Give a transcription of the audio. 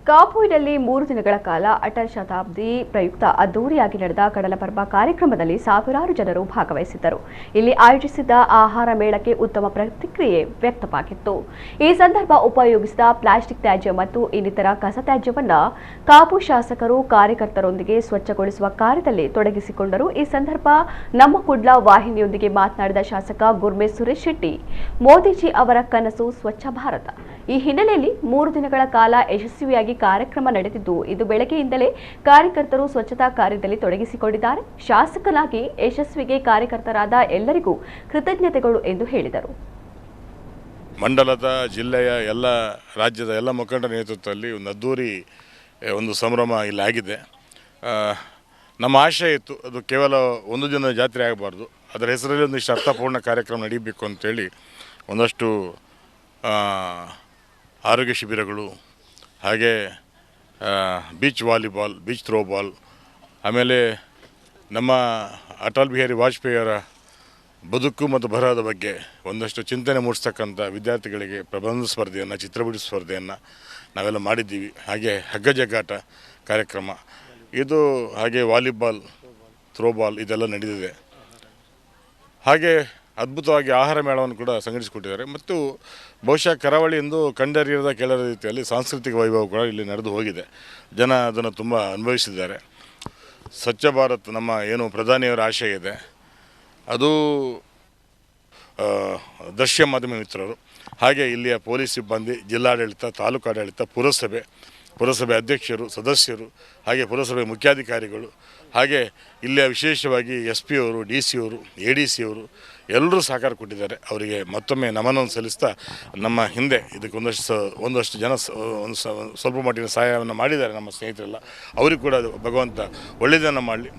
ಕಾಪುವಿನಲ್ಲಿ 3 ದಿನಗಳ ಕಾಲ ಅಟಲ್ ಶತಾಬ್ದಿ ಪ್ರಯುಕ್ತ ಅದ್ದೂರಿಯಾಗಿ ನಡೆದ ಕಡಲಪರ್ವ ಕಾರ್ಯಕ್ರಮದಲ್ಲಿ ಸಾವಿರಾರು ಜನರು ಭಾಗವಹಿಸಿದ್ದರು. ಇಲ್ಲಿ ಆಯೋಜಿಸಿದ್ದ ಆಹಾರ ಮೇಳಕ್ಕೆ ಉತ್ತಮ ಪ್ರತಿಕ್ರಿಯೆ ವ್ಯಕ್ತವಾಗಿತ್ತು. ಈ ಸಂದರ್ಭ ಉಪಯೋಗಿಸಿದ ಪ್ಲಾಸ್ಟಿಕ್ ತ್ಯಾಜ್ಯ ಮತ್ತು ಇನ್ನಿತರ ಕಸ ತ್ಯಾಜ್ಯವನ್ನು ಕಾಪು ಶಾಸಕರು ಕಾರ್ಯಕರ್ತರೊಂದಿಗೆ ಸ್ವಚ್ಛಗೊಳಿಸುವ ಕಾರ್ಯದಲ್ಲಿ ತೊಡಗಿಸಿಕೊಂಡರು. ಈ ಸಂದರ್ಭ ನಮ್ಮ ಕುಡ್ಲ ವಾಹಿನಿಯೊಂದಿಗೆ ಮಾತನಾಡಿದ ಶಾಸಕ ಗುರ್ಮೆ ಸುರೇಶ್ ಶೆಟ್ಟಿ, ಮೋದಿಜಿ ಅವರ ಕನಸು ಸ್ವಚ್ಛ ಭಾರತ. ಈ ಹಿನ್ನೆಲೆಯಲ್ಲಿ 3 ದಿನಗಳ ಕಾಲ ಯಶಸ್ವಿಯಾಗಿ ಕಾರ್ಯಕ್ರಮ ನಡೆದಿದ್ದು, ಇದು ಬೆಳಗ್ಗೆಯಿಂದಲೇ ಕಾರ್ಯಕರ್ತರು ಸ್ವಚ್ಛತಾ ಕಾರ್ಯದಲ್ಲಿ ತೊಡಗಿಸಿಕೊಂಡಿದ್ದಾರೆ. ಶಾಸಕನಾಗಿ ಯಶಸ್ವಿಗೆ ಕಾರ್ಯಕರ್ತರಾದ ಎಲ್ಲರಿಗೂ ಕೃತಜ್ಞತೆಗಳು ಎಂದು ಹೇಳಿದರು. ಮಂಡಲದ ಜಿಲ್ಲೆಯ ಎಲ್ಲ ರಾಜ್ಯದ ಎಲ್ಲ ಮುಖಂಡರ ನೇತೃತ್ವದಲ್ಲಿ ಒಂದು ಅದ್ದೂರಿ ಒಂದು ಸಂಭ್ರಮ ಇಲ್ಲಿ ಆಗಿದೆ. ನಮ್ಮ ಆಶಯ ಇತ್ತು, ಅದು ಕೇವಲ ಒಂದು ದಿನ ಜಾತ್ರೆ ಆಗಬಾರ್ದು, ಅದರ ಹೆಸರಲ್ಲಿ ಒಂದಿಷ್ಟು ಅರ್ಥಪೂರ್ಣ ಕಾರ್ಯಕ್ರಮ ನಡೀಬೇಕು ಅಂತೇಳಿ ಒಂದಷ್ಟು ಆರೋಗ್ಯ ಶಿಬಿರಗಳು, ಹಾಗೆ ಬೀಚ್ ವಾಲಿಬಾಲ್, ಬೀಚ್ ಥ್ರೋಬಾಲ್, ಆಮೇಲೆ ನಮ್ಮ ಅಟಲ್ ಬಿಹಾರಿ ವಾಜಪೇಯಿಯವರ ಬದುಕು ಮತ್ತು ಬರಹದ ಬಗ್ಗೆ ಒಂದಷ್ಟು ಚಿಂತನೆ ಮೂಡಿಸ್ತಕ್ಕಂಥ ವಿದ್ಯಾರ್ಥಿಗಳಿಗೆ ಪ್ರಬಂಧ ಸ್ಪರ್ಧೆಯನ್ನು, ಚಿತ್ರಬಿಡಿ ಸ್ಪರ್ಧೆಯನ್ನು ನಾವೆಲ್ಲ ಮಾಡಿದ್ದೀವಿ. ಹಾಗೆ ಹಗ್ಗ ಜಗ್ಗಾಟ ಕಾರ್ಯಕ್ರಮ ಇದು, ಹಾಗೆ ವಾಲಿಬಾಲ್, ಥ್ರೋಬಾಲ್ ಇದೆಲ್ಲ ನಡೆದಿದೆ. ಹಾಗೆ ಅದ್ಭುತವಾಗಿ ಆಹಾರ ಮೇಳವನ್ನು ಕೂಡ ಸಂಘಟಿಸಿಕೊಟ್ಟಿದ್ದಾರೆ. ಮತ್ತು ಬಹುಶಃ ಕರಾವಳಿ ಎಂದು ಕಂಡರಿಯದ ಕೆಳದ ರೀತಿಯಲ್ಲಿ ಸಾಂಸ್ಕೃತಿಕ ವೈಭವ ಕೂಡ ಇಲ್ಲಿ ನಡೆದು ಹೋಗಿದೆ. ಜನ ಅದನ್ನು ತುಂಬ ಅನುಭವಿಸಿದ್ದಾರೆ. ಸ್ವಚ್ಛ ಭಾರತ್ ನಮ್ಮ ಏನು ಪ್ರಧಾನಿಯವರ ಆಶಯ ಇದೆ, ಅದು ದೃಶ್ಯ ಮಾಧ್ಯಮ ಮಿತ್ರರು, ಹಾಗೆ ಇಲ್ಲಿಯ ಪೊಲೀಸ್ ಸಿಬ್ಬಂದಿ, ಜಿಲ್ಲಾಡಳಿತ, ತಾಲೂಕು ಆಡಳಿತ, ಪುರಸಭೆ ಅಧ್ಯಕ್ಷರು, ಸದಸ್ಯರು, ಹಾಗೆ ಪುರಸಭೆ ಮುಖ್ಯಾಧಿಕಾರಿಗಳು, ಹಾಗೆ ಇಲ್ಲಿಯ ವಿಶೇಷವಾಗಿ SP ಅವರು, DC ಅವರು, ADC ಅವರು ಎಲ್ಲರೂ ಸಹಕಾರ ಕೊಟ್ಟಿದ್ದಾರೆ. ಅವರಿಗೆ ಮತ್ತೊಮ್ಮೆ ನಮನವನ್ನು ಸಲ್ಲಿಸ್ತಾ, ನಮ್ಮ ಹಿಂದೆ ಇದಕ್ಕೆ ಒಂದಷ್ಟು ಜನ ಸ್ವಲ್ಪ ಮಟ್ಟಿನ ಸಹಾಯವನ್ನು ಮಾಡಿದ್ದಾರೆ ನಮ್ಮ ಸ್ನೇಹಿತರೆಲ್ಲ. ಅವರಿಗೂ ಕೂಡ ಭಗವಂತ ಒಳ್ಳೆಯದನ್ನು ಮಾಡಲಿ.